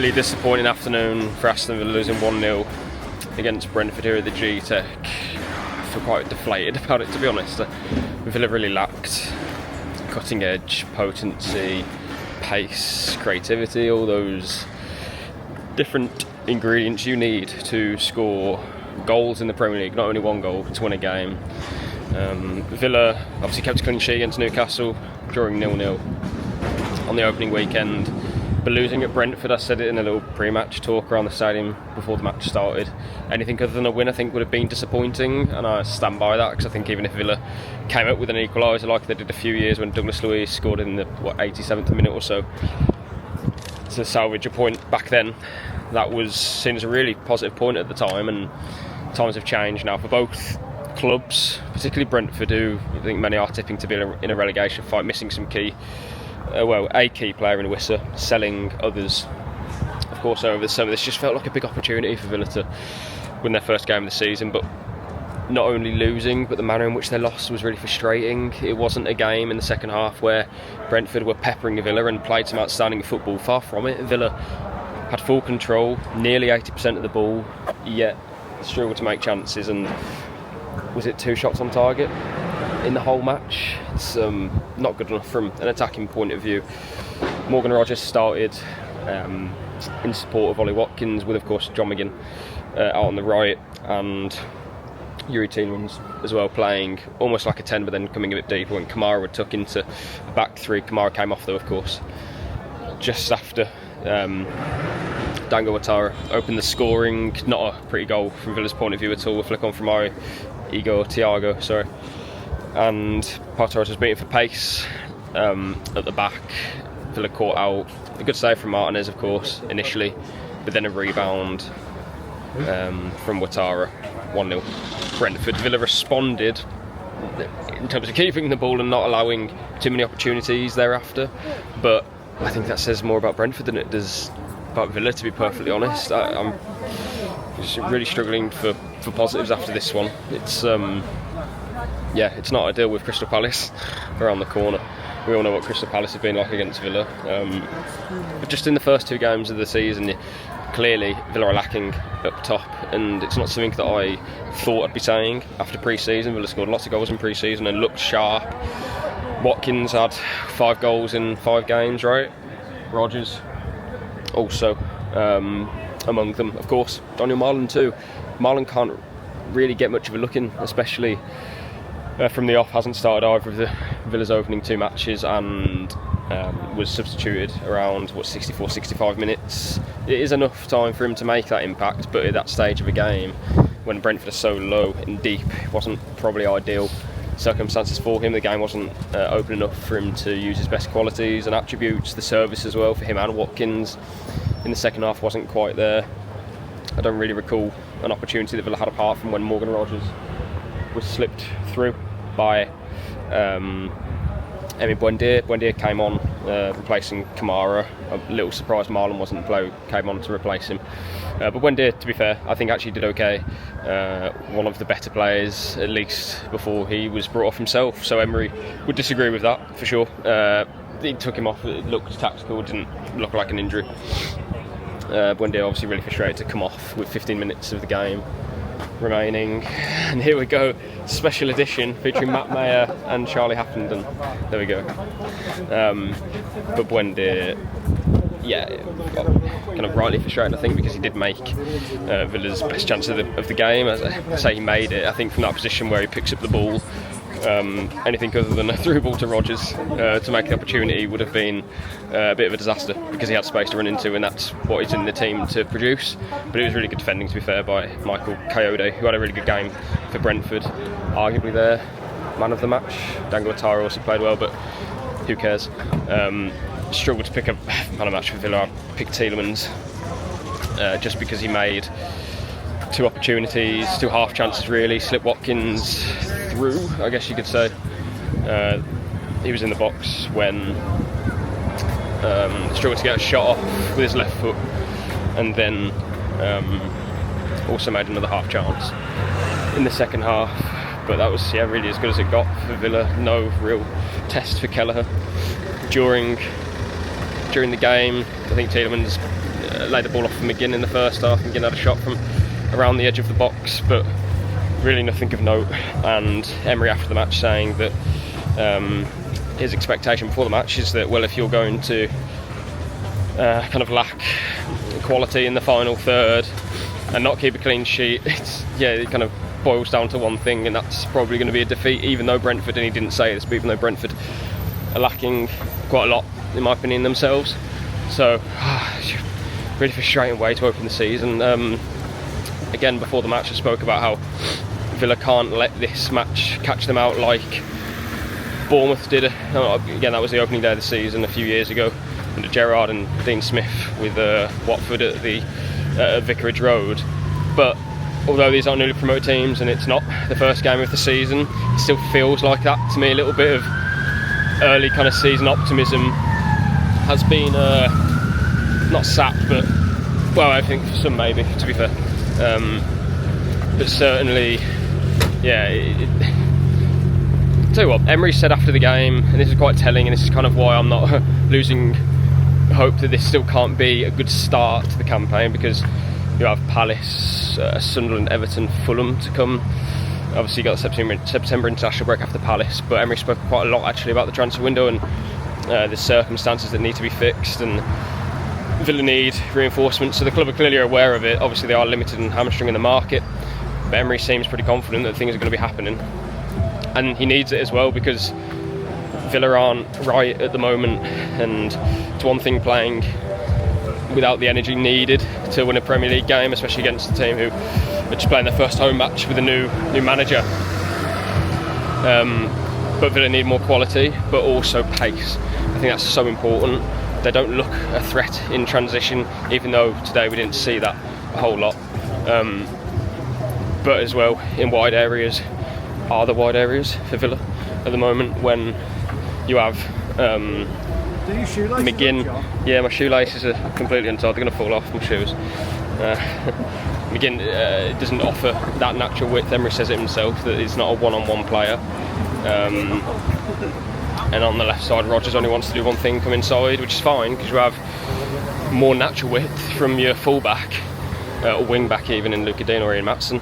really disappointing afternoon for Aston Villa, losing 1-0 against Brentford here at the Gtech. I feel quite deflated about it, to be honest. Villa really lacked cutting edge, potency, pace, creativity, all those different ingredients you need to score goals in the Premier League, not only one goal, to win a game. Villa obviously kept a clean sheet against Newcastle, drawing 0-0 on the opening weekend, but losing at Brentford. I said it in a little pre-match talk around the stadium before the match started. Anything other than a win, I think, would have been disappointing, and I stand by that, because I think even if Villa came up with an equaliser like they did a few years when Douglas Luiz scored in the 87th minute or so to salvage a point back then, that was seen as a really positive point at the time, and times have changed now for both clubs, particularly Brentford, who I think many are tipping to be in a relegation fight, missing some key, a key player in Wissa, selling others, of course, over the summer. This just felt like a big opportunity for Villa to win their first game of the season, but not only losing, but the manner in which they lost was really frustrating. It wasn't a game in the second half where Brentford were peppering Villa and played some outstanding football. Far from it. Villa had full control, nearly 80% of the ball, yet struggled to make chances, and was it 2 shots on target in the whole match? It's not good enough from an attacking point of view. Morgan Rogers started in support of Ollie Watkins, with of course John McGinn out on the right, and Yuri Tielemans as well, playing almost like a 10 but then coming a bit deeper when Kamara would tuck into a back three. Kamara came off though, of course, just after Dango Ouattara opened the scoring. Not a pretty goal from Villa's point of view at all. A flick on from Thiago, sorry. And Pau Torres was beating for pace at the back. Villa caught out. A good save from Martinez, of course, initially, but then a rebound from Ouattara. 1-0 Brentford. Villa responded in terms of keeping the ball and not allowing too many opportunities thereafter, but I think that says more about Brentford than it does about Villa, to be perfectly honest. I'm just really struggling for positives after this one. It's it's not ideal with Crystal Palace around the corner. We all know what Crystal Palace have been like against Villa, but just in the first 2 games of the season, clearly Villa are lacking up top, and it's not something that I thought I'd be saying after pre-season. Villa scored lots of goals in pre-season and looked sharp. Watkins had 5 goals in 5 games, right? Rogers also among them, of course. Daniel Marlon too. Marlon can't really get much of a look in, especially from the off. Hasn't started either of the Villa's opening 2 matches, and was substituted around 65 minutes. It is enough time for him to make that impact, but at that stage of a game when Brentford are so low and deep, it wasn't probably ideal circumstances for him. The game wasn't open enough for him to use his best qualities and attributes. The service as well for him and Watkins in the second half wasn't quite there. I don't really recall an opportunity that Villa had apart from when Morgan Rogers was slipped through by Emi Buendia. Buendia came on replacing Kamara. A little surprised Marlon wasn't the bloke came on to replace him. But Buendia, to be fair, I think actually did okay. One of the better players, at least before he was brought off himself. So Emery would disagree with that for sure. He took him off. It looked tactical, didn't look like an injury. Buendia obviously really frustrated to come off with 15 minutes of the game remaining, and here we go, special edition featuring Matt Mayer and Charlie Haffenden. There we go. But Buendia, kind of rightly frustrated, I think, because he did make Villa's best chance of the game. As I say, he made it. I think from that position where he picks up the ball, anything other than a through ball to Rogers to make the opportunity would have been a bit of a disaster, because he had space to run into, and that's what he's in the team to produce. But it was really good defending, to be fair, by Michael Coyote, who had a really good game for Brentford. Arguably their man of the match. Dango Ouattara also played well, but who cares? Struggled to pick a man of the match for Villa. I picked Tielemans just because he made 2 opportunities, 2 half chances really. Slipped Watkins through, I guess you could say. He was in the box when struggled to get a shot off with his left foot, and then also made another half chance in the second half. But that was really as good as it got for Villa. No real test for Kelleher during the game. I think Tielemans laid the ball off for McGinn in the first half. McGinn had a shot from around the edge of the box, but really nothing of note. And Emery after the match saying that his expectation before the match is that, well, if you're going to kind of lack quality in the final third and not keep a clean sheet, it kind of boils down to one thing, and that's probably going to be a defeat, even though Brentford, and he didn't say this, but even though Brentford are lacking quite a lot, in my opinion, themselves. So, really frustrating way to open the season. Again, before the match I spoke about how Villa can't let this match catch them out like Bournemouth did. Again, that was the opening day of the season a few years ago under Gerrard and Dean Smith with Watford at the Vicarage Road. But although these aren't newly promoted teams and it's not the first game of the season, it still feels like that to me. A little bit of early kind of season optimism has been not sapped, but, well, I think for some maybe, to be fair. But certainly, tell you what, Emery said after the game, and this is quite telling, and this is kind of why I'm not losing hope that this still can't be a good start to the campaign, because you have Palace, Sunderland, Everton, Fulham to come. Obviously you got the September international break after Palace, but Emery spoke quite a lot actually about the transfer window and the circumstances that need to be fixed, and Villa need reinforcement, so the club are clearly aware of it. Obviously they are limited and hamstring in the market, but Emery seems pretty confident that things are going to be happening, and he needs it as well, because Villa aren't right at the moment, and it's one thing playing without the energy needed to win a Premier League game, especially against a team who are just playing their first home match with a new manager. But Villa need more quality, but also pace. I think that's so important. They don't look a threat in transition, even though today we didn't see that a whole lot. But as well, in wide areas are the wide areas for Villa at the moment, when you have McGinn. Yeah, my shoelaces are completely untied, they're going to fall off my shoes. McGinn doesn't offer that natural width. Emery says it himself, that he's not a one-on-one player. And on the left side, Rodgers only wants to do one thing, come inside, which is fine, because you have more natural width from your full-back, or wing-back even, in Luca Dean or Ian Maatsen.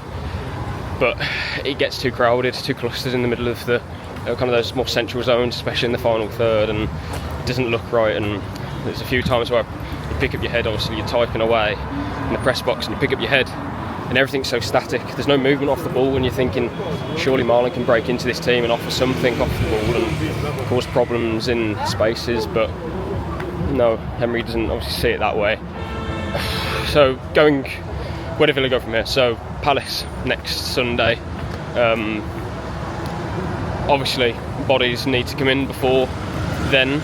But it gets too crowded, too clustered in the middle of the kind of those more central zones, especially in the final third, and it doesn't look right. And there's a few times where you pick up your head, obviously you're typing away in the press box, and you pick up your head and everything's so static, there's no movement off the ball, and you're thinking surely Marlon can break into this team and offer something off the ball and cause problems in spaces, but no, Emery doesn't obviously see it that way. So where do Villa go from here? So Palace next Sunday. Obviously bodies need to come in before then,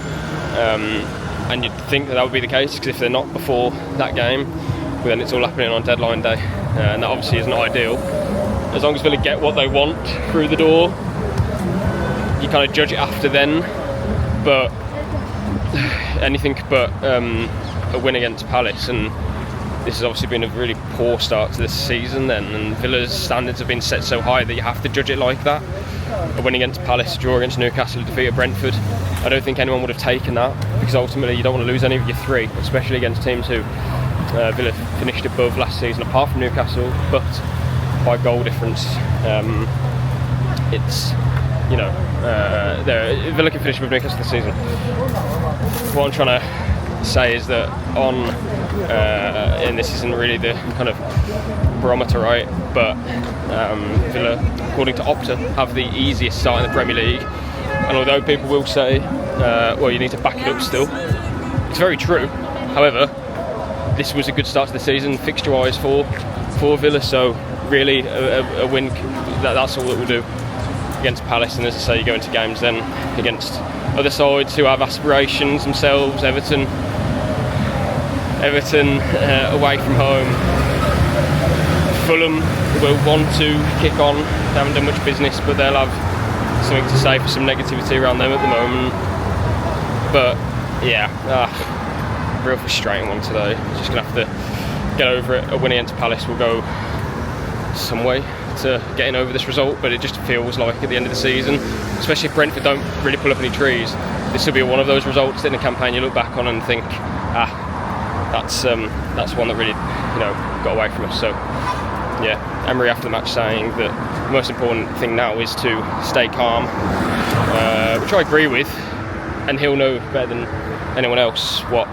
and you'd think that would be the case, because if they're not before that game, well, then it's all happening on deadline day, and that obviously isn't ideal. As long as Villa get what they want through the door, you kind of judge it after then, but anything but a win against Palace, and this has obviously been a really poor start to this season then, and Villa's standards have been set so high that you have to judge it like that. A win against Palace, draw against Newcastle, a defeat at Brentford, I don't think anyone would have taken that, because ultimately you don't want to lose any of your three, especially against teams who Villa finished above last season, apart from Newcastle, but by goal difference. It's, you know, Villa can finish above Newcastle this season. What I'm trying to say is that and this isn't really the kind of barometer, right, but Villa, according to Opta, have the easiest start in the Premier League, and although people will say, well, you need to back it up still, it's very true. However, this was a good start to the season fixture-wise for Villa, so really a win, that's all that will do against Palace. And as I say, you go into games then against other sides who have aspirations themselves. Everton away from home. Fulham will want to kick on. They haven't done much business, but they'll have something to say for some negativity around them at the moment. But yeah, real frustrating one today. Just gonna have to get over it. A win against Palace will go some way to getting over this result, but it just feels like at the end of the season, especially if Brentford don't really pull up any trees, this will be one of those results in the campaign you look back on and think, that's one that really got away from us. So yeah, Emery after the match saying that the most important thing now is to stay calm, which I agree with, and he'll know better than anyone else what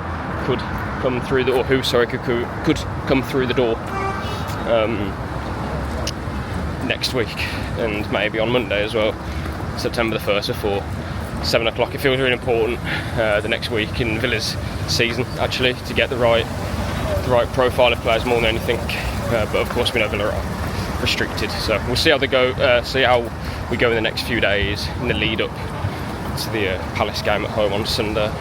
could come through the, or who could come through the door next week, and maybe on Monday as well, September the 1st before 7 o'clock. It feels really important the next week in Villa's season, actually, to get the right profile of players more than anything. But of course, we know Villa are restricted, so we'll see how they go. See how we go in the next few days in the lead up to the Palace game at home on Sunday.